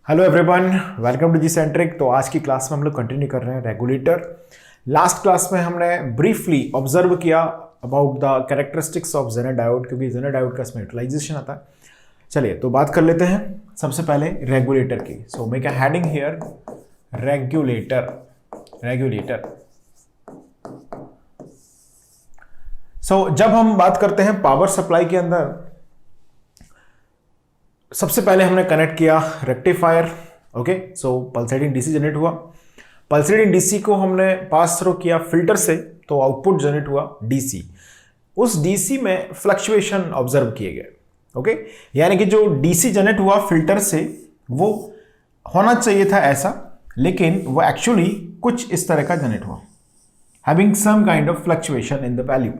Hello everyone, welcome to G centric. तो आज की क्लास में हम लोग कंटिन्यू कर रहे हैं रेगुलेटर। लास्ट क्लास में हमने ब्रीफली ऑब्जर्व किया about the characteristics of zener diode, क्योंकि जेनर डायोड का इसमें यूटिलाइजेशन आता है। चलिए तो बात कर लेते हैं सबसे पहले रेगुलेटर की। So make a heading here, regulator. So जब हम बात करते हैं पावर सप्लाई के अंदर, सबसे पहले हमने कनेक्ट किया रेक्टिफायर। ओके, सो पल्सेटिंग डीसी जनरेट हुआ। पल्सेटिंग डीसी को हमने पास थ्रू किया फिल्टर से, तो आउटपुट जनरेट हुआ डीसी। उस डीसी में फ्लक्चुएशन ऑब्जर्व किए गए। ओके, यानी कि जो डीसी जनरेट हुआ फिल्टर से वो होना चाहिए था ऐसा, लेकिन वो एक्चुअली कुछ इस तरह का जनरेट हुआ, having some kind of fluctuation in the value.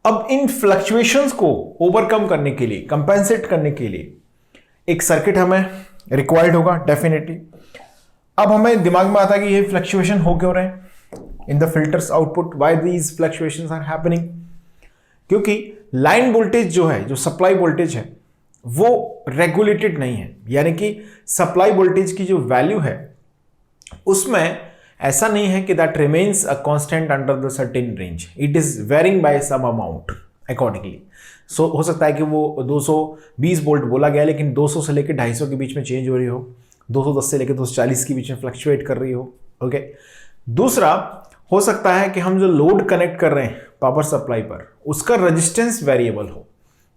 अब इन फ्लक्चुएशंस को ओवरकम करने के लिए, कंपेंसेट करने के लिए एक सर्किट हमें रिक्वायर्ड होगा डेफिनेटली। अब हमें दिमाग में आता है कि ये फ्लक्चुएशन हो क्यों रहे हैं in the filters output, why these fluctuations are happening. क्योंकि लाइन वोल्टेज जो है, जो सप्लाई वोल्टेज है, वो रेगुलेटेड नहीं है। यानी कि सप्लाई वोल्टेज की जो वैल्यू है उसमें ऐसा नहीं है कि that remains a constant under the certain range, it is varying by some amount accordingly. So हो सकता है कि वो 220 वोल्ट बोला गया, लेकिन 200 से लेकर 250 के बीच में चेंज हो रही हो, 210 से लेकर 240 के बीच में फ्लक्चुएट कर रही हो। ओके, दूसरा हो सकता है कि हम जो लोड कनेक्ट कर रहे हैं पावर सप्लाई पर, उसका रेजिस्टेंस वेरिएबल हो,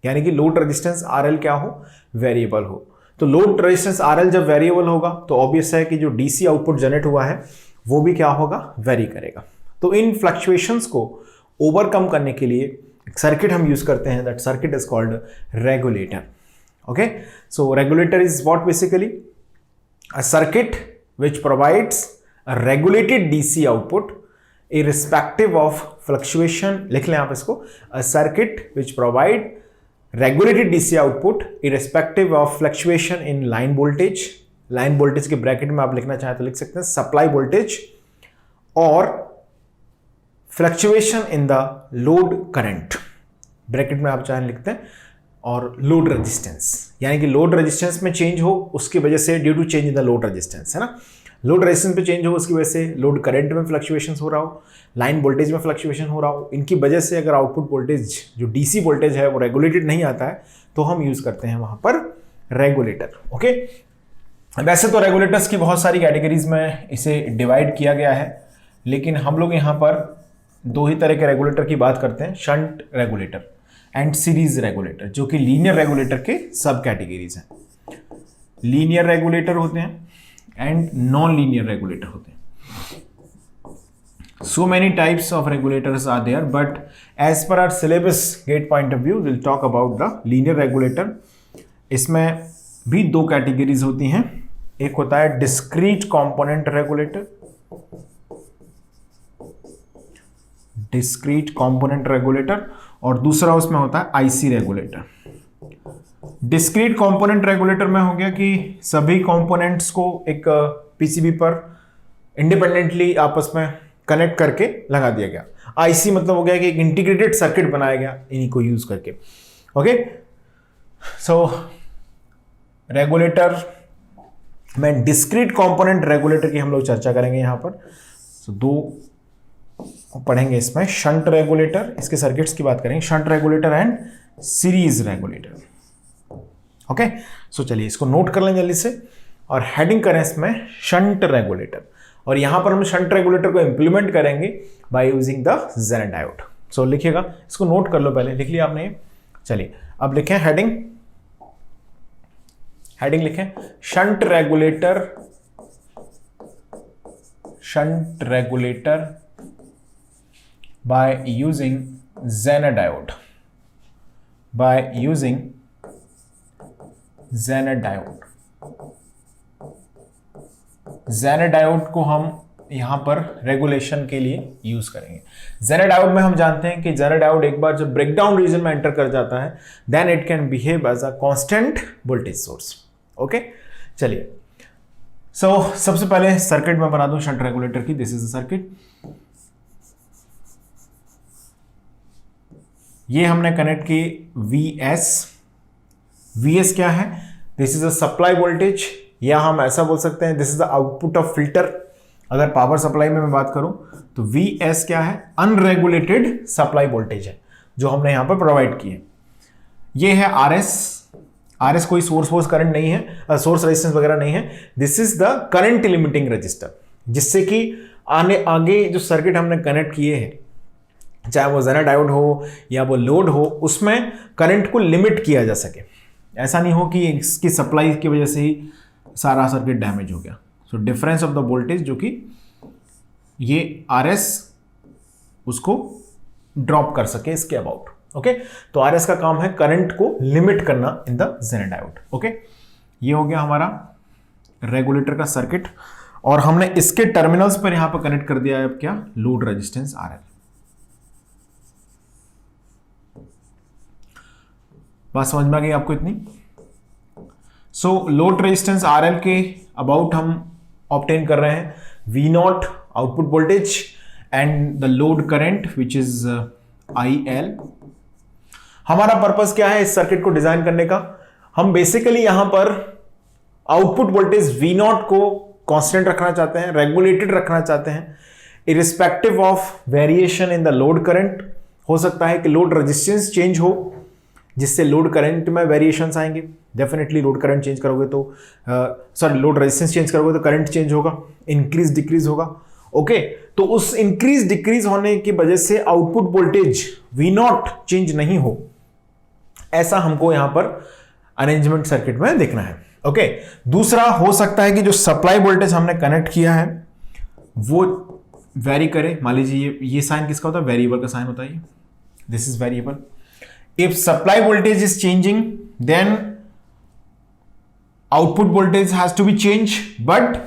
यानी कि लोड रेजिस्टेंस RL क्या हो, वेरिएबल हो। तो लोड रेजिस्टेंस RL जब वेरिएबल होगा तो ऑब्वियस है कि जो डीसी आउटपुट जनरेट हुआ है वो भी क्या होगा, वेरी करेगा। तो इन फ्लक्चुएशंस को ओवरकम करने के लिए एक सर्किट हम यूज करते हैं, that circuit is called regulator. Okay, so regulator is what, basically a circuit which provides a regulated DC output irrespective of fluctuation। लिख लें आप इसको, a circuit which provide regulated DC output irrespective of fluctuation in line voltage। Line voltage के bracket में आप लिखना चाहें तो लिख सकते हैं सप्लाई वोल्टेज, और fluctuation in the load current, bracket में आप चाहें लिखते हैं, और लोड रेजिस्टेंस, यानी कि लोड रेजिस्टेंस में चेंज हो उसकी वजह से, due to change in the load resistance, है ना। लोड रेजिस्टेंस पे चेंज हो उसकी वजह से लोड करंट में फ्लक्चुएशन हो रहा हो, लाइन वोल्टेज में फ्लक्चुएशन हो रहा हो, इनकी वजह से अगर आउटपुट वोल्टेज जो डीसी वोल्टेज है वो रेगुलेटेड नहीं आता है, तो हम यूज करते हैं वहां पर रेगुलेटर। ओके, वैसे तो रेगुलेटर्स की बहुत सारी कैटेगरीज में इसे डिवाइड किया गया है, लेकिन हम लोग यहाँ पर दो ही तरह के रेगुलेटर की बात करते हैं, shunt regulator and series regulator, जो कि लीनियर रेगुलेटर के सब कैटेगरीज हैं। लीनियर रेगुलेटर होते हैं एंड नॉन लीनियर रेगुलेटर होते हैं। So many types of regulators are there, but as per our syllabus gate point of view, we'll talk about the linear regulator। इसमें भी दो कैटेगरीज होती हैं, एक होता है discrete component regulator, discrete component regulator, और दूसरा उसमें होता है IC regulator. Discrete component regulator में हो गया कि सभी कंपोनेंट्स को एक पीसीबी पर इंडिपेंडेंटली आपस में कनेक्ट करके लगा दिया गया। आईसी मतलब हो गया कि एक इंटीग्रेटेड सर्किट बनाया गया इन्हीं को यूज करके। ओके, सो रेगुलेटर में डिस्क्रीट कंपोनेंट रेगुलेटर की हम लोग चर्चा करेंगे यहाँ पर। सो दो पढ़ेंगे इसमें, शंट रेगुलेटर, इसके सर्किट्स की बात करेंगे, shunt regulator and series regulator. Okay, so चलिए इसको नोट कर लें जल्दी से, और हेडिंग करें इसमें शंट रेगुलेटर। और यहां पर हम शंट रेगुलेटर को इंप्लीमेंट करेंगे by using the zener diode. So लिखिएगा, इसको नोट कर लो, पहले लिख लिया आपने। चलिए अब लिखें हेडिंग, हेडिंग लिखें shunt regulator, shunt regulator by using zener diode, by using zener diode. Zener diode को हम यहां पर रेगुलेशन के लिए यूज करेंगे। जेनर डायोड में हम जानते हैं कि जेनर डायोड एक बार जब ब्रेकडाउन रीजन में एंटर कर जाता है, then it can behave as a constant voltage source. Okay, चलिए सो सबसे पहले सर्किट में बना दूं शंट रेगुलेटर की। दिस इज द सर्किट, ये हमने कनेक्ट की VS। VS क्या है? This is a supply voltage या हम ऐसा बोल सकते हैं this is the output of filter. अगर पावर सप्लाई में मैं बात करूं तो Vs क्या है, अनरेगुलेटेड सप्लाई वोल्टेज है जो हमने यहां पर प्रोवाइड की है। ये है Rs कोई सोर्स करंट नहीं है, सोर्स रेजिस्टेंस वगैरह नहीं है। This is the current limiting register, जिससे कि आगे जो सर्किट हमने कनेक्ट किए हैं, चाहे वो जेनर डायोड हो या वो लोड हो, उसमें करंट को लिमिट किया जा सके। ऐसा नहीं हो कि इसकी सप्लाई की वजह से ही सारा सर्किट डैमेज हो गया। So difference of the voltage जो कि ये Rs उसको ड्रॉप कर सके इसके अबाउट। ओके, तो Rs का काम है करंट को लिमिट करना in the zener diode. Okay, ये हो गया हमारा रेगुलेटर का सर्किट, और हमने इसके टर्मिनल्स पर यहां पर कनेक्ट कर दिया है अब क्या, लोड रेजिस्टेंस RL। बात समझ में आ गई आपको इतनी? सो लोड रेजिस्टेंस RL के अबाउट हम ऑब्टेन कर रहे हैं V0 output voltage and the load current which is IL। हमारा पर्पस क्या है इस सर्किट को डिजाइन करने का? हम बेसिकली यहां पर आउटपुट वोल्टेज V0 को कांस्टेंट रखना चाहते हैं, रेगुलेटेड रखना चाहते हैं, irrespective of variation in the load current. हो सकता है कि लोड रेजिस्टेंस चेंज हो जिससे लोड करंट में वेरिएशंस आएंगे। डेफिनेटली लोड करंट चेंज करोगे तो लोड रेजिस्टेंस चेंज करोगे तो करंट चेंज होगा, इंक्रीज डिक्रीज होगा। ओके, तो उस इंक्रीज डिक्रीज होने की वजह से आउटपुट वोल्टेज V0 चेंज नहीं हो, ऐसा हमको यहां पर अरेंजमेंट सर्किट में देखना है। ओके, दूसरा हो सकता है कि जो सप्लाई वोल्टेज हमने कनेक्ट किया है वो वेरी करे। मान लीजिए ये साइन किसका होता है, वेरिएबल का साइन होता है, this is variable. If supply voltage is changing, then output voltage has to be changed, but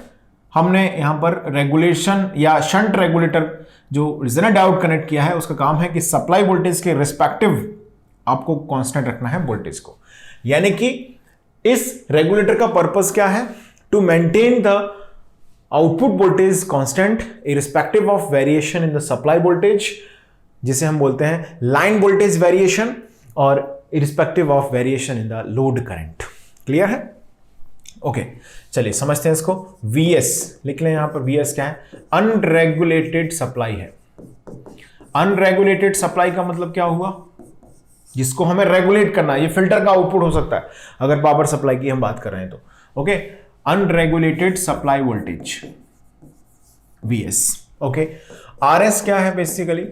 हमने यहां पर रेगुलेशन या शंट रेगुलेटर जो जेनर डायोड कनेक्ट किया है उसका काम है कि सप्लाई वोल्टेज के रिस्पेक्टिव आपको कांस्टेंट रखना है वोल्टेज को। यानी कि इस रेगुलेटर का पर्पस क्या है, to maintain the output voltage constant irrespective of variation in the supply voltage, जिसे हम बोलते हैं लाइन वोल्टेज वेरिएशन, और irrespective of variation in the load current. Clear है? ओके, चलिए समझते हैं इसको। Vs लिख लें, यहां पर Vs क्या है, अनरेगुलेटेड सप्लाई है। अनरेगुलेटेड सप्लाई का मतलब क्या हुआ, जिसको हमें रेगुलेट करना है। ये फिल्टर का आउटपुट हो सकता है अगर पावर सप्लाई की हम बात कर रहे हैं तो। Okay, unregulated supply voltage Vs। Okay, Rs क्या है, बेसिकली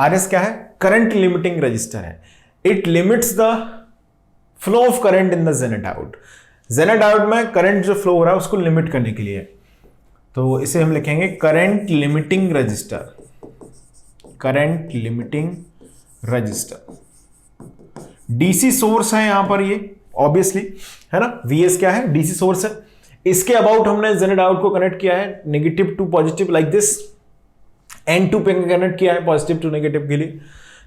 Rs क्या है, करंट लिमिटिंग रजिस्टर है। It limits the flow of current in the zener diode. Zener diode में करंट जो फ्लो हो रहा है उसको लिमिट करने के लिए, तो इसे हम लिखेंगे current limiting register. Current limiting register DC source है यहां पर, ये ऑब्वियसली है ना। Vs क्या है, डीसी सोर्स है। इसके अबाउट हमने जेनर डायोड को कनेक्ट किया है negative to positive, like this. N2 पे कनेक्ट किया है पॉजिटिव टू नेगेटिव के लिए।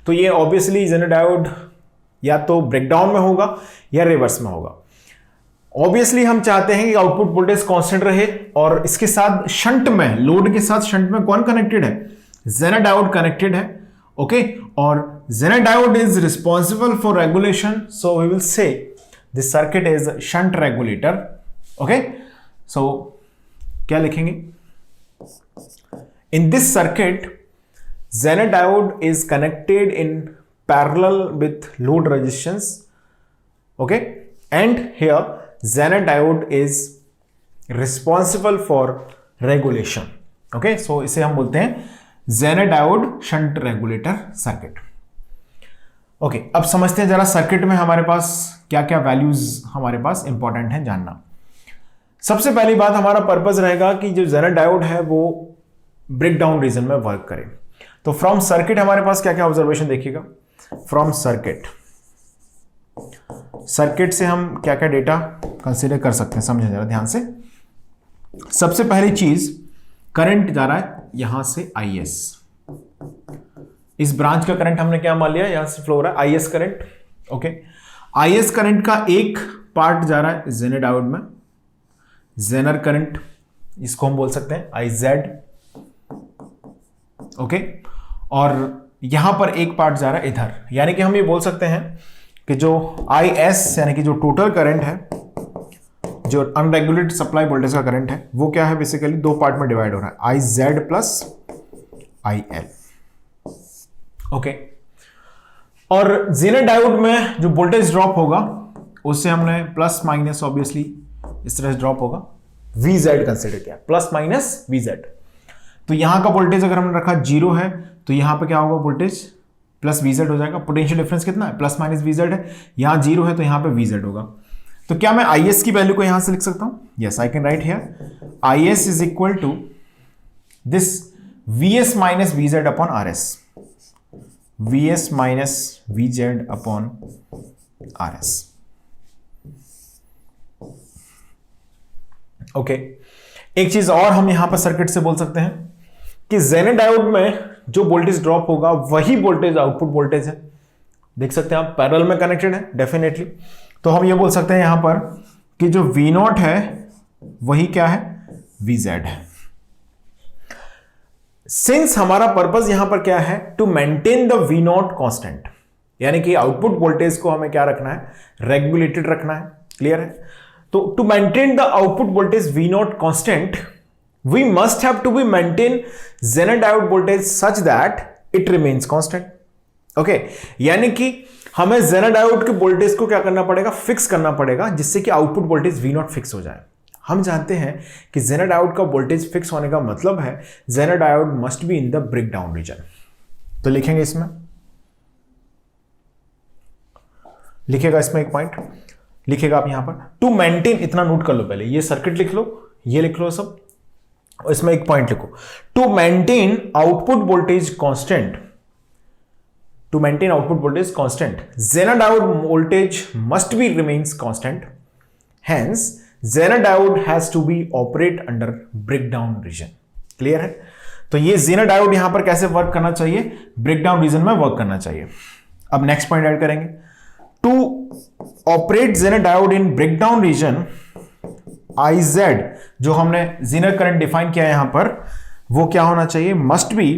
तो ये ऑब्वियसली जेनर डायोड या तो ब्रेकडाउन में होगा या रिवर्स में होगा। ऑब्वियसली हम चाहते हैं कि आउटपुट वोल्टेज कांस्टेंट रहे, और इसके साथ शंट में, लोड के साथ शंट में कौन कनेक्टेड है, जेनर डायोड कनेक्टेड है। ओके, और zener diode is responsible for regulation, so we will say this circuit is shunt regulator. Okay, so क्या लिखेंगे, in this circuit zener diode is connected in parallel with load resistance. Okay, and here zener diode is responsible for regulation. Okay, so इसे हम बोलते हैं zener diode shunt regulator circuit. Okay, अब समझते हैं जरा सर्किट में हमारे पास क्या क्या वैल्यूज हमारे पास इंपॉर्टेंट है जानना। सबसे पहली बात, हमारा पर्पस रहेगा कि जो जेनर डायोड है वो ब्रेकडाउन रीजन में वर्क करें। तो फ्रॉम सर्किट हमारे पास क्या क्या ऑब्जर्वेशन देखिएगा। फ्रॉम सर्किट से हम क्या क्या डेटा कंसीडर कर सकते हैं, समझें जरा ध्यान से। सबसे पहली चीज, करंट जा रहा है यहां से IS। इस ब्रांच का करंट हमने क्या मान लिया, यहां से फ्लो हो रहा है IS current. Okay, IS current का एक पार्ट जा रहा है जेनर डायोड में, जेनर करंट, इसको हम बोल सकते हैं IZ। ओके, और यहां पर एक पार्ट जा रहा है इधर, यानी कि हम ये बोल सकते हैं कि जो IS यानी कि जो टोटल करंट है, जो अनरेगुलेटेड सप्लाई वोल्टेज का करंट है वो क्या है, बेसिकली दो पार्ट में डिवाइड हो रहा है, I Z plus I L. Okay, और जेनर डायोड में जो वोल्टेज ड्रॉप होगा उससे हमने प्लस माइनस ऑब्वियसली इस तरह से ड्रॉप होगा, वी जेड कंसिडर किया, प्लस माइनस वी जेड। तो यहां का वोल्टेज अगर हमने रखा 0 है तो यहां पे क्या होगा, वोल्टेज प्लस वी जेड हो जाएगा। पोटेंशियल डिफरेंस कितना है, प्लस माइनस वी जेड है, यहां 0 है तो यहां पे वी जेड होगा। तो क्या मैं आई एस की वैल्यू को यहां से लिख सकता हूं, yes I can write here I S is equal to this V S minus V Z upon R S, V S minus V Z upon R S. Okay, एक चीज और हम यहां पर सर्किट से बोल सकते हैं कि जेनर डायोड में जो वोल्टेज ड्रॉप होगा वही वोल्टेज आउटपुट वोल्टेज है। देख सकते हैं आप पैरेलल में कनेक्टेड है डेफिनेटली। तो हम ये बोल सकते हैं यहां पर कि जो V0 है वही क्या है, VZ है। सिंस हमारा पर्पस यहां पर क्या है, to maintain the V0 constant, यानी कि आउटपुट वोल्टेज को हमें क्या रखना है, रेगुलेटेड रखना है। क्लियर है? तो to maintain the output voltage V0 constant we must have to be maintain Zener diode voltage such that it remains constant. Okay, यानी कि हमें Zener diode के वोल्टेज को क्या करना पड़ेगा, फिक्स करना पड़ेगा, जिससे कि आउटपुट वोल्टेज V0 फिक्स हो जाए। हम जानते हैं कि Zener diode का वोल्टेज फिक्स होने का मतलब है Zener diode must be in the breakdown region। तो लिखेंगे इसमें, लिखेगा इसमें एक पॉइंट लिखेगा आप यहां पर, टू मेंटेन, इतना नोट कर लो पहले, ये सर्किट लिख लो, ये लिख लो सब, इसमें एक पॉइंट लिखो, to maintain output voltage constant, to maintain output voltage constant Zener diode voltage must be remains constant, hence Zener diode has to be operate under breakdown region. Clear है? तो ये Zener diode यहां पर कैसे work करना चाहिए, breakdown region में work करना चाहिए। अब नेक्स्ट पॉइंट ऐड करेंगे, to operate Zener diode in breakdown region IZ, जो हमने Zener करंट डिफाइन किया है यहां पर, वो क्या होना चाहिए, मस्ट बी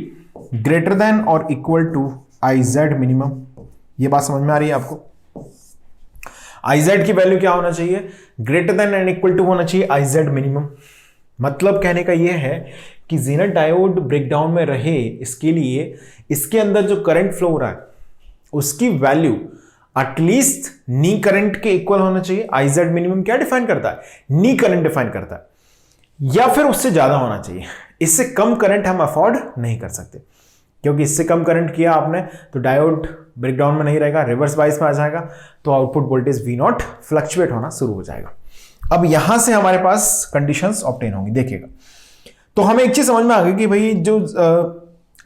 ग्रेटर देन और इक्वल टू IZ मिनिमम। ये बात समझ में आ रही है आपको? IZ की वैल्यू क्या होना चाहिए, greater than and equal to होना चाहिए IZ मिनिमम। मतलब कहने का यह है कि Zener डायोड ब्रेकडाउन में रहे, इसके लिए इसके अंदर जो करंट फ्लो हो रहा है उसकी वैल्यू एटलीस्ट नी करंट के इक्वल होना चाहिए। IZ मिनिमम क्या डिफाइन करता है, नी करंट डिफाइन करता है, या फिर उससे ज्यादा होना चाहिए। इससे कम करंट हम अफोर्ड नहीं कर सकते, क्योंकि इससे कम करंट किया आपने तो डायोड ब्रेकडाउन में नहीं रहेगा, रिवर्स बाइस में आ जाएगा, तो आउटपुट वोल्टेज V0 फ्लक्चुएट होना शुरू हो जाएगा। अब यहां से हमारे पास कंडीशंस ऑब्टेन होंगी, देखिएगा। तो हमें एक चीज समझ में आ गई कि भाई जो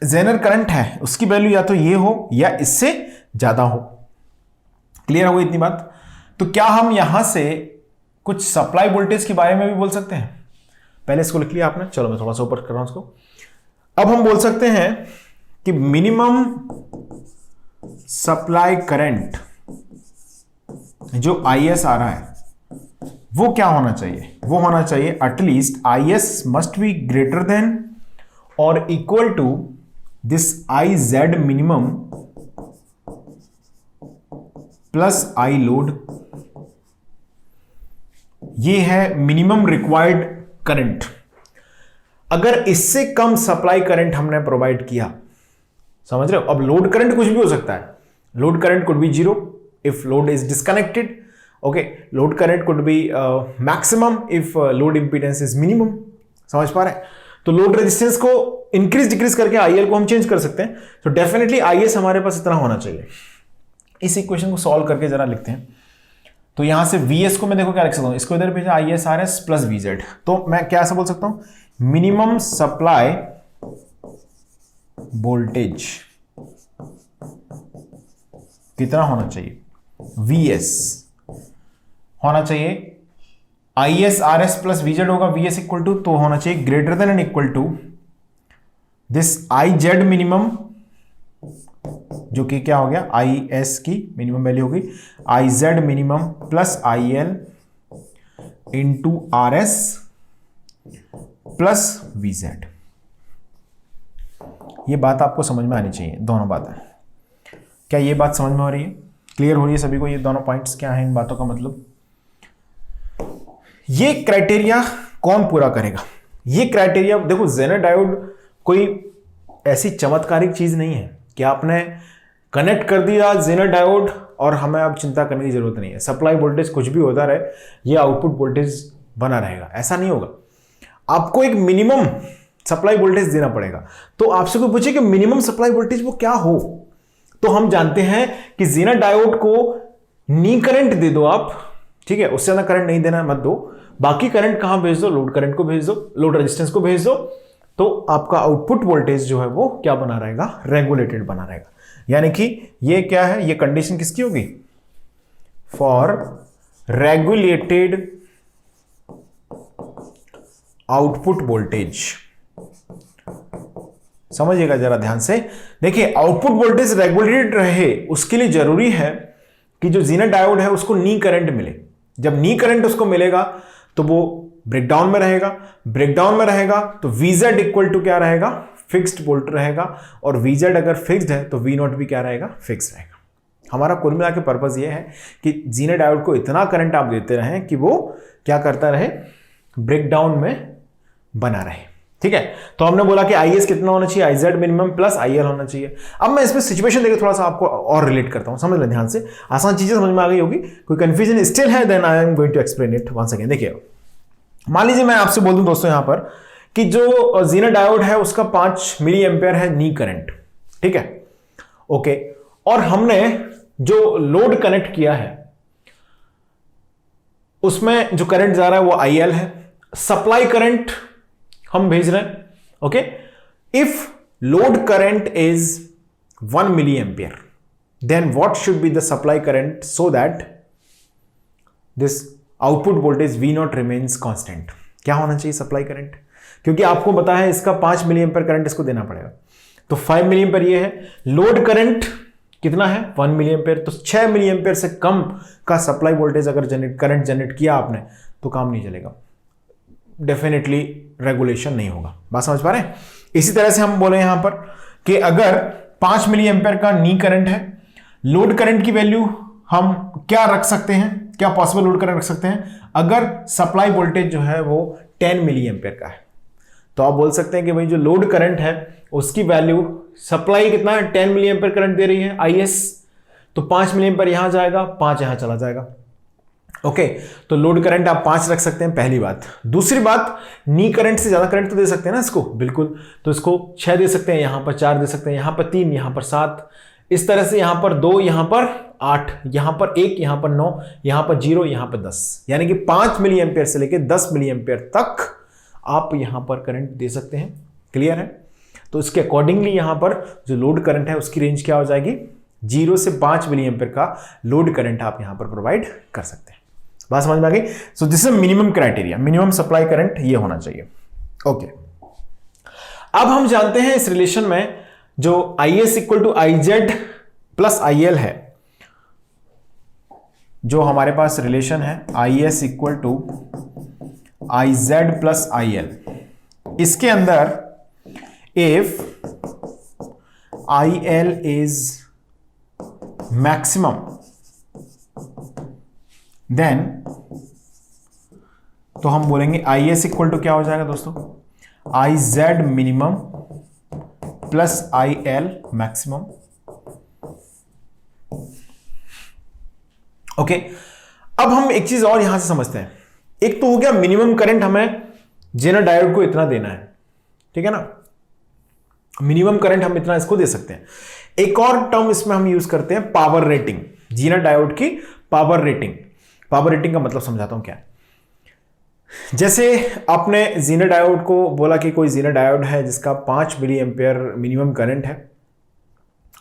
जेनर करंट है उसकी वैल्यू या तो ये हो या इससे ज्यादा हो। क्लियर हो गई इतनी बात? तो क्या हम यहां से कुछ सप्लाई वोल्टेज के बारे में भी बोल सकते हैं? पहले इसको लिख लिया आपने, चलो मैं थोड़ा सा ऊपर कर रहा हूं इसको। अब हम बोल सकते हैं कि मिनिमम सप्लाई करंट जो IS आ रहा है वो क्या होना चाहिए, वो होना चाहिए at least IS must be greater than और equal to this IZ minimum plus I load. ये है मिनिमम रिक्वायर्ड करंट। अगर इससे कम सप्लाई करंट हमने प्रोवाइड किया, समझ रहे हो? अब लोड करंट कुछ भी हो सकता है, load current could be 0 if load is disconnected, okay, load current could be maximum if load impedance is minimum. समझ पा रहे हैं? तो लोड रेजिस्टेंस को इंक्रीज डिक्रीज करके IL को हम चेंज कर सकते हैं। तो डेफिनेटली IS हमारे पास इतना होना चाहिए। इस इक्वेशन को सॉल्व करके जरा लिखते हैं। तो यहां से VS को मैं देखो क्या लिख सकता हूं, इसको इधर भेजा IS RS प्लस VZ। तो मैं क्या ऐसा बोल सकता हूं, मिनिमम सप्लाई वोल्टेज कितना होना चाहिए, VS होना चाहिए IS RS प्लस VZ होगा, VS इक्वल टू, तो होना चाहिए greater than and equal to this IZ minimum, जो कि क्या हो गया, IS की मिनिमम वैल्यू होगी, IZ minimum plus IL into RS plus VZ। ये बात आपको समझ में आनी चाहिए, दोनों बातें। क्या ये बात समझ में आ रही है, क्लियर हो रही है सभी को? ये दोनों पॉइंट्स क्या हैं, इन बातों का मतलब ये क्राइटेरिया कौन पूरा करेगा? ये क्राइटेरिया देखो, जेनर डायोड कोई ऐसी चमत्कारिक चीज नहीं है कि आपने कनेक्ट कर दिया जेनर डायोड और हमें अब चिंता करने की जरूरत नहीं है, सप्लाई वोल्टेज कुछ भी होता रहे, ये आउटपुट वोल्टेज बना रहेगा, ऐसा नहीं होगा। आपको एक मिनिमम सप्लाई वोल्टेज देना पड़ेगा। तो आपसे कोई पूछे कि मिनिमम सप्लाई वोल्टेज वो क्या हो, तो हम जानते हैं कि जेनर डायोड को नी करंट दे दो आप, ठीक है, उससे ज्यादा करंट नहीं देना, मत दो। बाकी करंट कहां भेज दो? लोड करंट को भेज दो, लोड रेजिस्टेंस को भेज दो, तो आपका आउटपुट वोल्टेज जो है वो क्या बना रहेगा? रेगुलेटेड बना रहेगा। यानी कि ये क्या है? ये कंडीशन किसकी होगी? For regulated output voltage. समझिएगा जरा ध्यान से, देखिए आउटपुट वोल्टेज रेगुलेटेड रहे उसके लिए जरूरी है कि जो जेनर डायोड है उसको नी करंट मिले। जब नी करंट उसको मिलेगा तो वो ब्रेकडाउन में रहेगा, ब्रेकडाउन में रहेगा तो Vz इक्वल टू क्या रहेगा? फिक्स्ड वोल्ट रहेगा, और Vz अगर फिक्स्ड है तो V0 भी क्या रहेगा? फिक्स रहेगा। हमारा कुल मिला के पर्पज ये है कि जेनर डायोड को इतना करंट आप देते रहें कि वो क्या करता रहे? ब्रेकडाउन में बना रहे। ठीक है, तो हमने बोला कि IS कितना होना चाहिए? IZ मिनिमम प्लस IL होना चाहिए। अब मैं इसमें सिचुएशन देकर थोड़ा सा आपको और रिलेट करता हूं, समझ लें ध्यान से, आसान चीजें समझ में आ गई होगी। कोई कंफ्यूजन स्टिल है then I am going to explain it once again. देखिए, मान लीजिए मैं आपसे बोल दूं दोस्तों यहां पर कि जो जेनर डायोड है उसका 5 मिली एम्पियर है नी करंट, ठीक है, ओके, और हमने जो लोड कनेक्ट किया है उसमें जो करंट जा रहा है वो IL है, सप्लाई करंट हम भेज रहे हैं, okay. If load current is 1 milli ampere then what should be the supply current so that this output voltage V0 remains constant? क्या होना चाहिए सप्लाई करंट? क्योंकि आपको पता है इसका 5 मिली एम्पियर करंट इसको देना पड़ेगा, तो 5 मिली एम्पियर ये है, लोड करंट कितना है? 1 मिली एम्पियर, तो 6 मिली एम्पियर से कम का सप्लाई वोल्टेज अगर करंट जनरेट किया आपने तो काम नहीं चलेगा, डेफिनेटली रेगुलेशन नहीं होगा। बात समझ पा रहे हैं? इसी तरह से हम बोले यहां पर कि अगर 5 मिली एम्पियर का नी करंट है, लोड करंट की वैल्यू हम क्या रख सकते हैं? क्या पॉसिबल लोड करंट रख सकते हैं? अगर सप्लाई वोल्टेज जो है वो 10 मिली एम्पियर का है तो आप बोल सकते हैं कि भाई जो लोड करंट है उसकी वैल्यू, सप्लाई कितना है? 10 मिली एम्पियर करंट दे रही है IS, तो 5 मिली एम्पियर यहां जाएगा, 5 यहां चला जाएगा, ओके। तो लोड करंट आप 5 रख सकते हैं, पहली बात। दूसरी बात, नी करंट से ज्यादा करंट तो दे सकते हैं ना इसको, बिल्कुल, तो इसको 6 दे सकते हैं, यहां पर 4 दे सकते हैं, यहां पर 3, यहां पर 7, इस तरह से यहां पर 2, यहां पर 8, यहां पर 1, यहां पर 9, यहां पर 0, यहां पर 10, यानी कि 5 मिली एम्पियर से लेकर 10 मिली एम्पियर तक आप यहां पर करंट दे सकते हैं। क्लियर है? तो इसके अकॉर्डिंगली यहां पर जो लोड करंट है उसकी रेंज क्या हो जाएगी? 0 से 5 मिली एम्पियर का लोड करंट आप यहां पर प्रोवाइड कर सकते हैं। बात समझ में आ गई? So this is minimum criteria, minimum supply current ये होना चाहिए, ओके। अब हम जानते हैं इस रिलेशन में जो IS equal to IZ plus IL है, जो हमारे पास रिलेशन है IS equal to IZ plus IL, इसके अंदर if IL is maximum then, तो हम बोलेंगे IS इक्वल टू क्या हो जाएगा दोस्तों? IZ minimum plus IL maximum, okay. अब हम एक चीज और यहां से समझते हैं, एक तो हो गया मिनिमम करंट हमें जेनर डायोड को इतना देना है, ठीक है ना, मिनिमम करंट हम इतना इसको दे सकते हैं। एक और टर्म इसमें हम यूज करते हैं पावर रेटिंग, जेनर डायोड की पावर रेटिंग। पावर रेटिंग का मतलब समझाता हूं क्या है। जैसे आपने जेनर डायोड को बोला कि कोई जेनर डायोड है जिसका 5 मिली एम्पियर मिनिमम करंट है,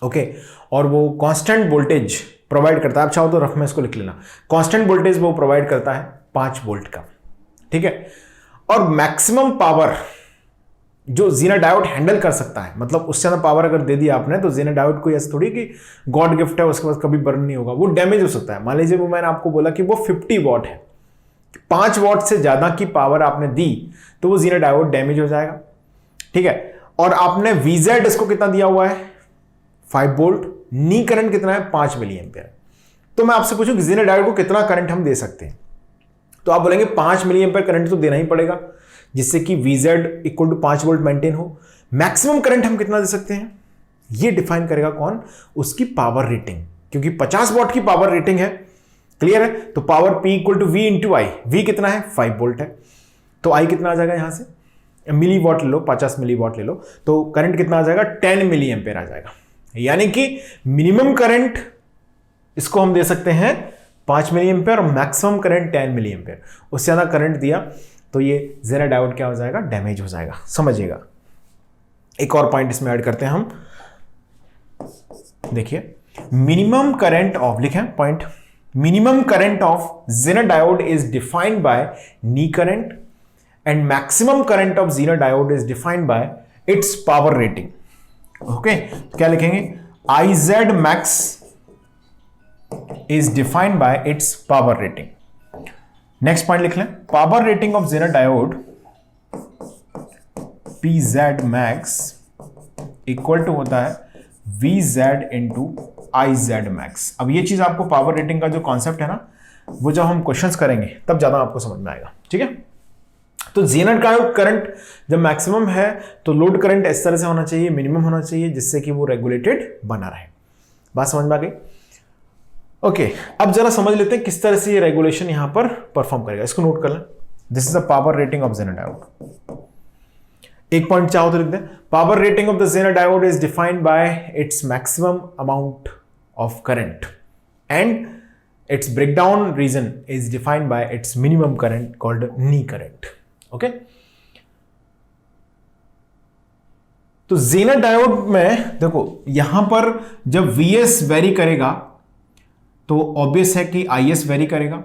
ओके, और वो कांस्टेंट वोल्टेज प्रोवाइड करता है, आप चाहो तो रफ में इसको लिख लेना, कांस्टेंट वोल्टेज वो प्रोवाइड करता है 5 वोल्ट का, ठीक है, और मैक्सिमम पावर जो जेनर डायोड हैंडल कर सकता है, मतलब उससे ज्यादा पावर अगर दे दिया आपने तो जेनर डायोड को ऐसे थोड़ी कि गॉड गिफ्ट है उसके पास कभी बर्न नहीं होगा, वो डैमेज हो सकता है। मान लीजिए वो मैंने आपको बोला कि वो 50 वॉट है, 5 वॉट से ज्यादा की पावर आपने दी तो वो जेनर डायोड डैमेज हो जाएगा, ठीक है। और आपने Vz इसको कितना दिया हुआ है? 5 वोल्ट, नी करंट कितना है? 5 मिली एम्पियर। तो मैं आपसे पूछूं कि जेनर डायोड को कितना करंट हम दे सकते हैं? तो आप बोलेंगे 5 मिली एम्पेयर करंट तो देना ही पड़ेगा जिससे कि VZ equal to 5 volt maintain हो। मैक्सिमम करंट हम कितना दे सकते हैं, ये डिफाइन करेगा कौन, उसकी पावर रेटिंग, क्योंकि 50 वॉट की पावर रेटिंग है। क्लियर है? तो power P equal to V into I. V कितना है, 5 वोल्ट है, तो I कितना आ जाएगा यहां से, मिली वॉट ले लो, 50 मिली वॉट ले लो, तो करंट कितना आ जाएगा, 10 मिली एम्पेयर आ जाएगा। यानी कि मिनिमम करंट इसको हम दे सकते हैं 5 मिली एम्पेयर और मैक्सिमम करंट 10 मिली एम्पेयर। उससे ज्यादा करंट दिया तो ये जेनर डायोड क्या हो जाएगा, डैमेज हो जाएगा। समझिएगा। एक और पॉइंट इसमें ऐड करते हैं हम, देखिए मिनिमम करंट ऑफ, लिखें point, minimum current of zener diode is defined by knee current and maximum current of Zener diode is defined by its power rating. Okay, तो क्या लिखेंगे, IZ max is defined by its power rating. Next point लिख लें, power rating of Zener diode PZ max equal to होता है VZ into IZ max। अब ये चीज आपको पावर रेटिंग का जो कॉन्सेप्ट है ना, वो जब हम क्वेश्चंस करेंगे तब ज्यादा आपको समझ में आएगा। ठीक है, तो जेनर का करंट जब मैक्सिमम है तो लोड करंट इस तरह से होना चाहिए, मिनिमम होना चाहिए, जिससे कि वो रेगुलेटेड बना रहे। बात समझ में आ गई? ओके, अब जरा समझ लेते हैं किस तरह से ये रेगुलेशन यहां पर परफॉर्म करेगा। इसको नोट कर लें, this is the power rating of zener diode. एक पॉइंट चाहो तो लिख दें, power rating of the zener diode is defined by its maximum amount of current and its breakdown region is defined by its minimum current called knee current. Okay, तो Jenner diode में देखो यहां पर जब Vs वेरी करेगा तो obvious है कि Is वेरी करेगा।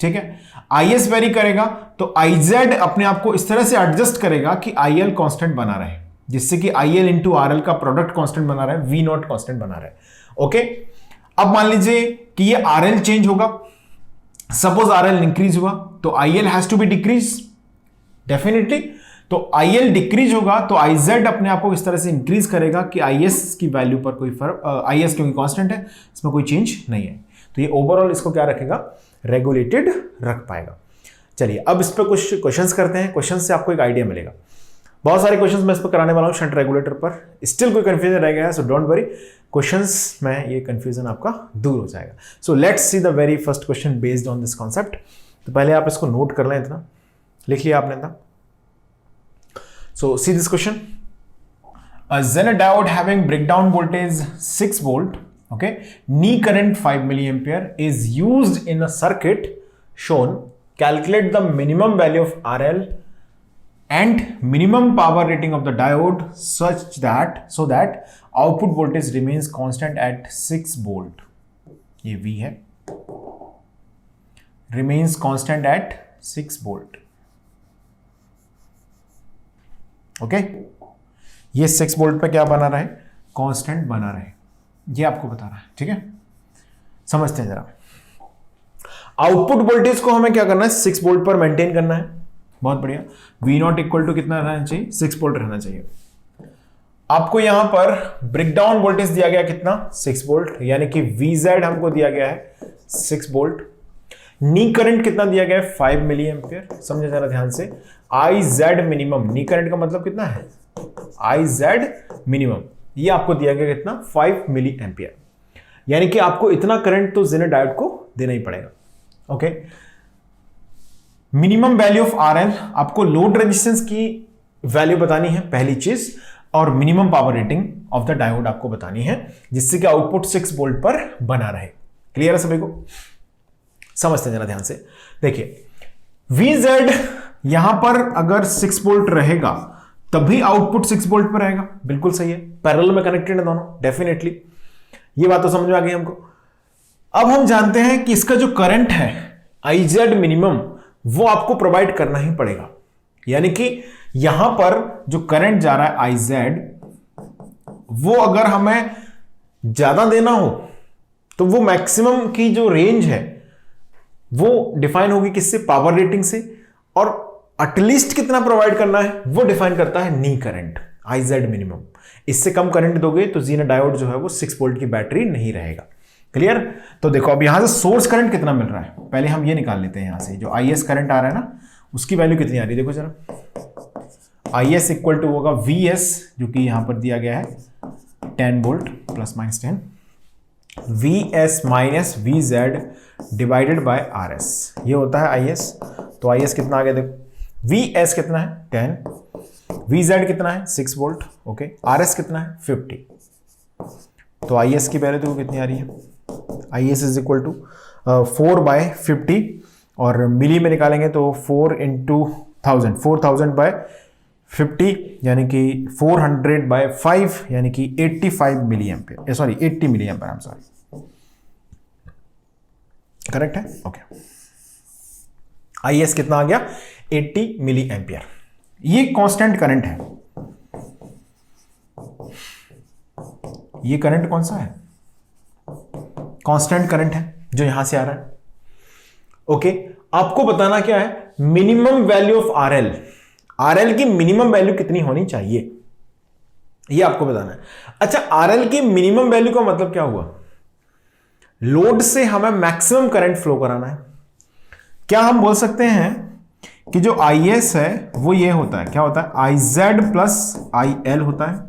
ठीक है, Is वेरी करेगा तो Iz अपने आप को इस तरह से एडजस्ट करेगा कि IL कांस्टेंट बना रहे, जिससे कि IL इंटू RL का प्रोडक्ट कांस्टेंट बना रहा है, V नॉट कांस्टेंट बना रहा है। ओके, अब मान लीजिए कि ये RL चेंज होगा, सपोज RL इंक्रीज हुआ तो IL has to be decrease definitely. तो IL डिक्रीज होगा तो IZ अपने आप को इस तरह से इंक्रीज करेगा कि IS की वैल्यू पर कोई फर्क, IS क्योंकि कांस्टेंट है इसमें कोई चेंज नहीं है, तो ये ओवरऑल इसको क्या रखेगा, रेगुलेटेड रख पाएगा। चलिए अब इस पर कुछ क्वेश्चंस करते हैं, क्वेश्चन से आपको एक आइडिया मिलेगा। बहुत सारे क्वेश्चंस मैं इस पर कराने वाला हूं शंट रेगुलेटर पर, स्टिल कोई कंफ्यूजन रह गया है सो डोंट वरी, क्वेश्चंस में ये कंफ्यूजन आपका दूर हो जाएगा। So let's see the very first question based on this concept. तो पहले आप इसको नोट कर लें, इतना लिख लिया आपने इतना। So see this question, a Zener diode having breakdown voltage 6 volt, okay, knee current 5 milliampere is used in a circuit shown. Calculate the minimum value of RL and minimum power rating of the diode so that output voltage remains constant at 6 volt. ये V है, remains constant at 6 volt. Okay, ये 6 volt पे क्या बना रहा है, constant बना रहा है, ये आपको बता रहा है। ठीक है, समझते हैं जरा। आउटपुट वोल्टेज को हमें क्या करना है, 6 वोल्ट पर मेंटेन करना है। बहुत बढ़िया, V नॉट इक्वल टू कितना रहना चाहिए, 6 वोल्ट रहना चाहिए। आपको यहां पर ब्रेकडाउन वोल्टेज दिया गया कितना, 6 वोल्ट, यानी कि VZ हमको दिया गया है 6 वोल्ट। नी करंट कितना दिया गया है, 5 मिली एम्पियर। समझे जरा ध्यान से, IZ मिनिमम, नी करंट का मतलब कितना है, IZ मिनिमम, ये आपको दिया गया कितना, 5 मिली एम्पियर। यानी कि आपको इतना करंट तो जेनर डायोड को देना ही पड़ेगा। Okay, minimum value of RL, आपको लोड रेजिस्टेंस की वैल्यू बतानी है पहली चीज, और minimum power rating of the diode आपको बतानी है, जिससे कि आउटपुट 6 वोल्ट पर बना रहे। क्लियर है सभी को? समझते हैं जरा ध्यान से। देखिए VZ यहां पर अगर 6 वोल्ट रहेगा तभी आउटपुट 6 वोल्ट पर रहेगा, बिल्कुल सही है, पैरेलल में कनेक्टेड है दोनों, डेफिनेटली ये बात तो समझ में आ गई हमको। अब हम जानते हैं कि इसका जो करंट है IZ मिनिमम, वो आपको प्रोवाइड करना ही पड़ेगा। यानी कि यहां पर जो करंट जा रहा है IZ, वो अगर हमें ज्यादा देना हो तो वो मैक्सिमम की जो रेंज है वो डिफाइन होगी किससे, पावर रेटिंग से, और एटलीस्ट कितना प्रोवाइड करना है वो डिफाइन करता है नी करंट, IZ मिनिमम। इससे कम करंट दोगे तो जेनर डायोड जो है वो 6 वोल्ट की बैटरी नहीं रहेगा। क्लियर? तो देखो अब यहां से सोर्स करंट कितना मिल रहा है, पहले हम ये निकाल लेते हैं। यहां से जो आई एस करंट आ रहा है ना, उसकी वैल्यू कितनी आ रही है देखो जरा। आई एस इक्वल टू होगा वी एस, जो कि यहां पर दिया गया है 10 volt plus minus 10, we S minus V Z divided by R S, ये होता है आई एस। तो आई एस कितना आ गया देखो, वी एस कितना है 10, वी जेड कितना है 6 वोल्ट, ओके, आर एस कितना है 50। तो आई एस की वैल्यू देखो कितनी आ रही है, I S is equal to 4/50, और मिली में निकालेंगे तो 4 इंटू 1000, 4000 बाय 50 यानी कि 400/5 यानी कि 85 milli ampere, sorry 80 milli ampere, I am sorry, correct है, ओके। आई एस कितना आ गया 80 मिली एम्पियर। ये कांस्टेंट करंट है, ये करंट कौन सा है, कांस्टेंट करंट है जो यहां से आ रहा है, ओके। आपको बताना क्या है, minimum value of RL, RL की मिनिमम वैल्यू कितनी होनी चाहिए, ये आपको बताना है। अच्छा, आरएल की मिनिमम वैल्यू का मतलब क्या हुआ, लोड से हमें मैक्सिमम करंट फ्लो कराना है। क्या हम बोल सकते हैं कि जो आई एस है वो ये होता है, क्या होता है, I Z plus I L होता है।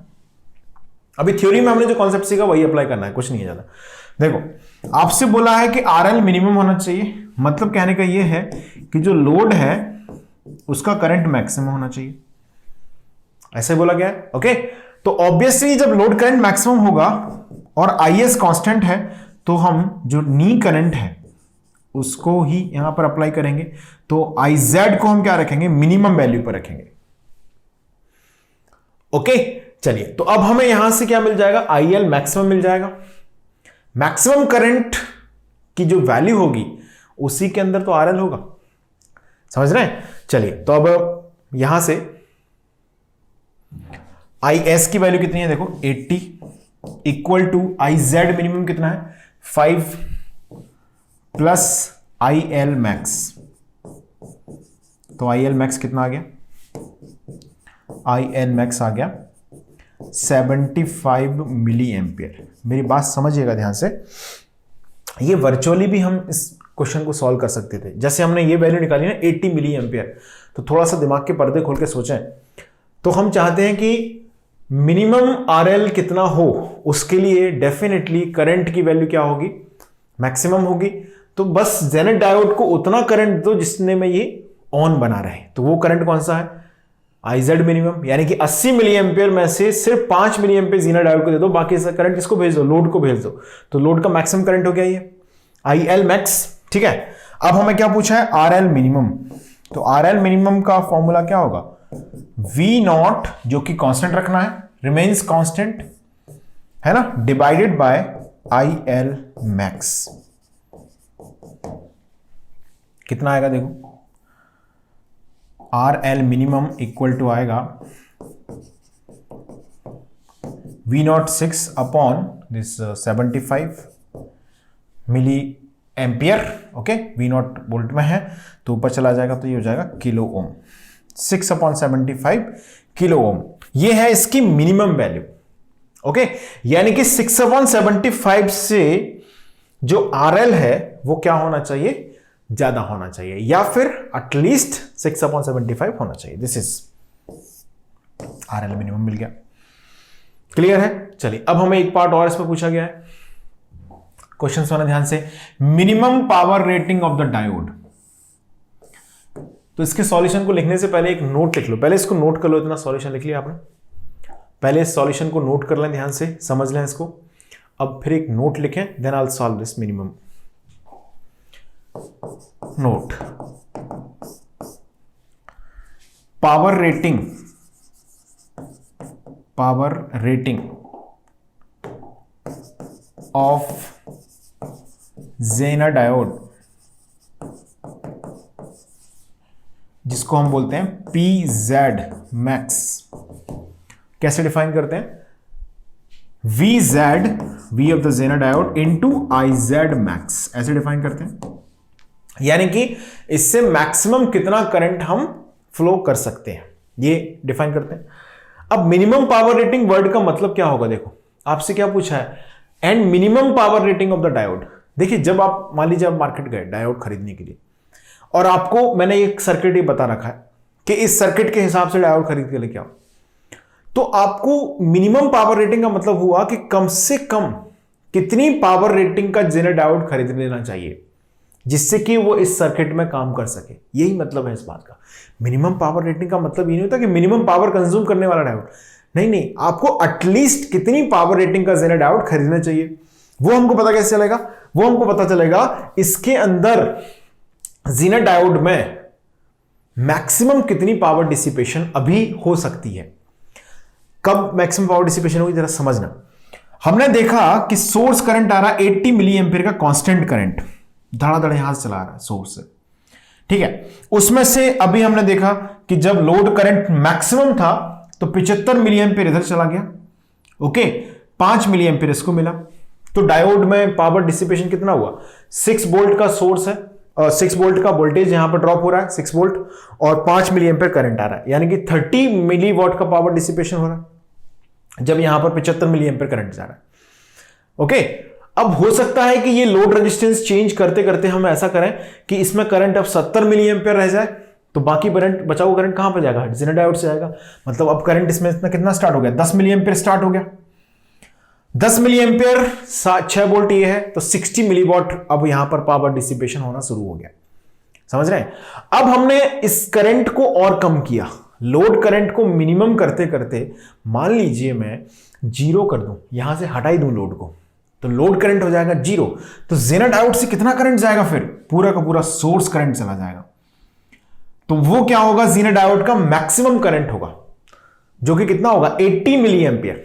अभी थ्योरी में हमने जो कॉन्सेप्ट सीखा वही अप्लाई करना है, कुछ नहीं है ज्यादा। देखो आपसे बोला है कि आरएल मिनिमम होना चाहिए, मतलब कहने का ये है कि जो लोड है उसका करंट मैक्सिमम होना चाहिए, ऐसे बोला गया है, ओके। तो ऑब्वियसली जब लोड करंट मैक्सिमम होगा और आई एस कांस्टेंट है, तो हम जो नी करंट है उसको ही यहां पर अप्लाई करेंगे। तो आई जेड को हम क्या रखेंगे, मिनिमम वैल्यू पर रखेंगे, ओके। चलिए, तो अब हमें यहां से क्या मिल जाएगा, आई एल मैक्सिमम मिल जाएगा। मैक्सिमम करंट की जो वैल्यू होगी उसी के अंदर तो आरएल होगा, समझ रहे हैं। चलिए, तो अब यहां से आई एस की वैल्यू कितनी है देखो 80 equal to I Z minimum कितना है 5 प्लस आई एल मैक्स। तो आई एल मैक्स कितना आ गया, आई एल मैक्स आ गया 75 मिली एम्पियर। मेरी बात समझिएगा ध्यान से, ये वर्चुअली भी हम इस क्वेश्चन को सॉल्व कर सकते थे। जैसे हमने ये वैल्यू निकाली ना 80 मिली एम्पियर, तो थोड़ा सा दिमाग के पर्दे खोल के सोचें, तो हम चाहते हैं कि मिनिमम आरएल कितना हो, उसके लिए डेफिनेटली करंट की वैल्यू क्या होगी, मैक्सिमम होगी। तो बस जेनेट डायोड को उतना करंट दो जिसने में ये ऑन बना रहे, तो वो करंट कौन सा है, आई जेड मिनिमम, यानी कि 80 मिली एम्पियर में से सिर्फ 5 मिली एम्पियर जेनेट डायोड को दे दो, बाकी करंट किसको भेज दो, लोड को भेज दो। तो लोड का मैक्सिमम करंट हो गया ये आई एल मैक्स, ठीक है। अब हमें क्या पूछा है, आर एल मिनिमम। तो आर एल मिनिमम का फॉर्मूला क्या होगा, वी नॉट, जो कि कांस्टेंट रखना है, रिमेन्स कांस्टेंट है ना, divided by I L max. कितना आएगा देखो, R L minimum equal to आएगा V naught 6 upon this 75 milli ampere, okay. V naught volt में है तो ऊपर चला जाएगा तो ये हो जाएगा किलो ओम, 6/75 किलो ओम, ये है इसकी मिनिमम वैल्यू, ओके। यानी कि 6/75 से जो आरएल है वो क्या होना चाहिए, ज्यादा होना चाहिए, या फिर एटलीस्ट 6/75 होना चाहिए। दिस इज आरएल मिनिमम मिल गया, क्लियर है। चलिए, अब हमें एक पार्ट और इसमें पूछा गया है, क्वेश्चन सुना ध्यान से, minimum power rating of the diode. तो इसके सॉल्यूशन को लिखने से पहले एक नोट लिख लो, पहले इसको नोट कर लो, इतना सॉल्यूशन लिख लिया आपने, पहले इस सॉल्यूशन को नोट कर लें, ध्यान से समझ लें इसको। अब फिर एक नोट लिखें, then I will solve this minimum. Note, power rating of zener diode, जिसको हम बोलते हैं पी जेड मैक्स। कैसे डिफाइन करते हैं, V Z, V of the zener diode into I Z max, ऐसे डिफाइन करते हैं। यानी कि इससे मैक्सिमम कितना करंट हम फ्लो कर सकते हैं, ये डिफाइन करते हैं। अब मिनिमम पावर रेटिंग वर्ड का मतलब क्या होगा, देखो आपसे क्या पूछा है, and minimum power rating of the diode. देखिए जब आप मान लीजिए आप मार्केट गए डायोड खरीदने के लिए और आपको मैंने एक सर्किट ही बता रखा है कि इस सर्किट के हिसाब से डायोड खरीद के लेके आओ, तो आपको मिनिमम पावर रेटिंग का मतलब हुआ कि कम से कम कितनी पावर रेटिंग का जेनर डायोड खरीद लेना चाहिए जिससे कि वो इस सर्किट में काम कर सके। यही मतलब है इस बात का। मिनिमम पावर रेटिंग का मतलब ये नहीं होता कि मिनिमम पावर कंज्यूम करने वाला डायोड, नहीं नहीं, आपको एटलीस्ट कितनी पावर रेटिंग का जेनर डायोड खरीदना चाहिए। वो हमको पता कैसे चलेगा? वो हमको पता चलेगा इसके अंदर जेनर डायोड में मैक्सिमम कितनी पावर डिसिपेशन अभी हो सकती है। कब मैक्सिमम पावर डिसिपेशन होगी जरा समझना। हमने देखा कि सोर्स करंट आ रहा 80 मिली एम्पीयर का कांस्टेंट करंट धड़ाधड़ यहां से चला रहा है सोर्स से, ठीक है। उसमें से अभी हमने देखा कि जब लोड करंट मैक्सिमम था तो 75 मिली एम्पीयर इधर चला गया, ओके, 5 मिली एम्पीयर इसको मिला। तो डायोड में पावर डिसिपेशन कितना हुआ? 6 वोल्ट का सोर्स है और 6 वोल्ट का वोल्टेज यहां पर ड्रॉप हो रहा है 6 वोल्ट और 5 मिली एम्पीयर करंट आ रहा है, यानी कि 30 मिली वॉट का पावर डिसिपेशन हो रहा है जब यहां पर 75 मिली एम्पीयर करंट जा रहा है, ओके। अब हो सकता है कि ये लोड रेजिस्टेंस चेंज करते करते हम ऐसा करें कि इसमें करंट अब 70 मिली एम्पीयर रह जाए, तो बाकी करंट बचा हुआ करंट कहां पर जाएगा? जेनर डायोड से जाएगा। मतलब अब करंट इसमें इतना कितना स्टार्ट हो गया? 10 मिली एम्पीयर स्टार्ट हो गया। 10 मिली एम्पीयर 6 वोल्ट ये है तो 60 मिली वॉट अब यहां पर पावर डिसिपेशन होना शुरू हो गया। समझ रहे हैं? अब हमने इस करंट को और कम किया, लोड करंट को मिनिमम करते करते मान लीजिए मैं 0 कर दूं, यहां से हटा ही दूं लोड को, तो लोड करंट हो जाएगा 0। तो जेनर डायोड से कितना करंट जाएगा? फिर पूरा का पूरा सोर्स करंट चला जाएगा। तो वो क्या होगा? जेनर डायोड का मैक्सिमम करंट होगा जो कि कितना होगा? 80 मिली एम्पीयर।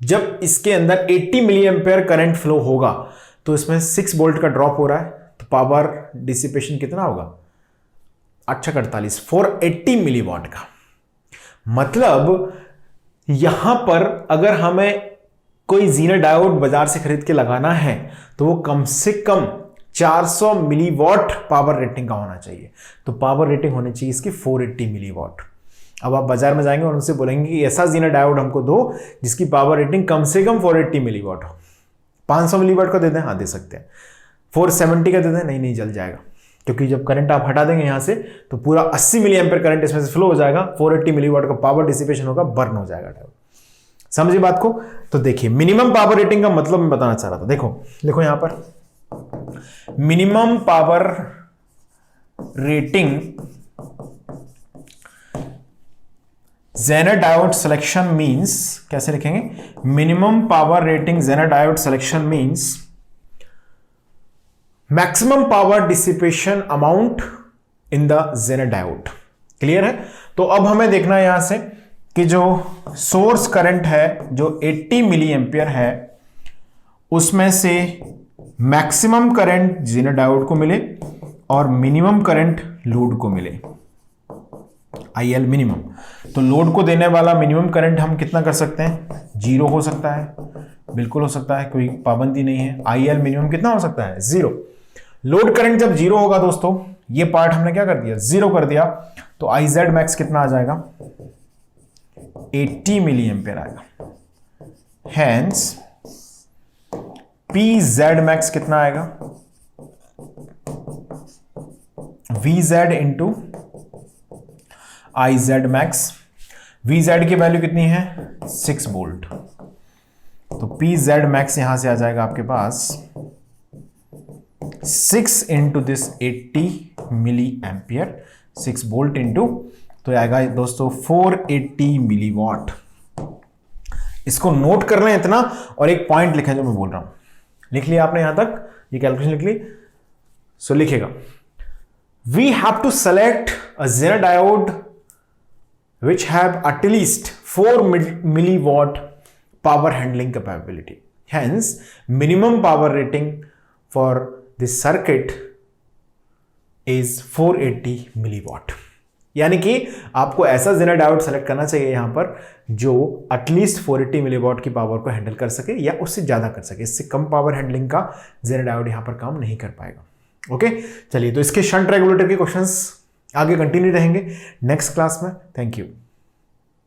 जब इसके अंदर 80 मिली एम्पीयर करंट फ्लो होगा तो इसमें 6 वोल्ट का ड्रॉप हो रहा है, तो पावर डिसिपेशन कितना होगा? 48 480 मिली वॉट का। मतलब यहां पर अगर हमें कोई जेनर डायोड बाजार से खरीद के लगाना है तो वो कम से कम 400 मिली वॉट पावर रेटिंग का होना चाहिए। तो पावर रेटिंग होनी चाहिए इसकी 480 मिली वॉट। अब आप बाजार में जाएंगे और उनसे बोलेंगे कि ऐसा जेनर डायोड हमको दो जिसकी पावर रेटिंग कम से कम 480 मिली वॉट हो। 500 मिली वॉट का दे दें? हाँ दे सकते हैं। 470 का दे दें? नहीं जल जाएगा, क्योंकि जब करंट आप हटा देंगे यहां से तो पूरा 80 मिली एम्पीयर करंट इसमें से फ्लो हो जाएगा, 480 मिली वॉट का पावर डिसिपेशन होगा, बर्न हो जाएगा डायोड। समझिए बात को? तो देखिए मिनिमम पावर रेटिंग का मतलब मैं बताना चाह रहा था। देखो यहां पर minimum power rating zener diode selection means, कैसे लिखेंगे? Minimum power rating zener diode selection means maximum power dissipation amount in the zener diode. Clear है? तो अब हमें देखना है यहां से कि जो सोर्स करंट है जो 80 मिली एम्पीयर है उसमें से मैक्सिमम करंट जेनर डायोड को मिले और मिनिमम करंट लोड को मिले, IL मिनिमम। तो लोड को देने वाला मिनिमम करंट हम कितना कर सकते हैं? 0 हो सकता है, बिल्कुल हो सकता है, कोई पाबंदी नहीं है। IL मिनिमम कितना हो सकता है? 0। लोड करंट जब 0 होगा दोस्तों, ये पार्ट हमने क्या कर दिया? 0 कर दिया, तो IZ मैक्स कितना आ जाएगा? 80 मिली एम्पीयर आएगा। हेंस PZ मैक्स कितना आएगा? VZ into IZ max. VZ की वैल्यू कितनी है? 6 वोल्ट। तो PZ मैक्स यहां से आ जाएगा आपके पास 6 into this 80 milli ampere, 6 volt into, तो आएगा दोस्तों 480 मिली वॉट। इसको नोट कर लें इतना, और एक पॉइंट लिखें जो मैं बोल रहा हूं। लिख लिया आपने यहां तक? ये कैलकुलेशन लिख ली? सो लिखेगा, we have to select a zener diode which have at least 4 milliwatt power handling capability. Hence, minimum power rating for this circuit is 480 milliwatt. यानी कि आपको ऐसा जेनर डायोड सेलेक्ट करना चाहिए यहां पर जो एटलीस्ट 480 मिलीवॉट की पावर को हैंडल कर सके या उससे ज्यादा कर सके। इससे कम पावर हैंडलिंग का जेनर डायोड यहां पर काम नहीं कर पाएगा। ओके, चलिए, तो इसके शंट रेगुलेटर के क्वेश्चंस आगे कंटिन्यू रहेंगे नेक्स्ट क्लास में। Thank you.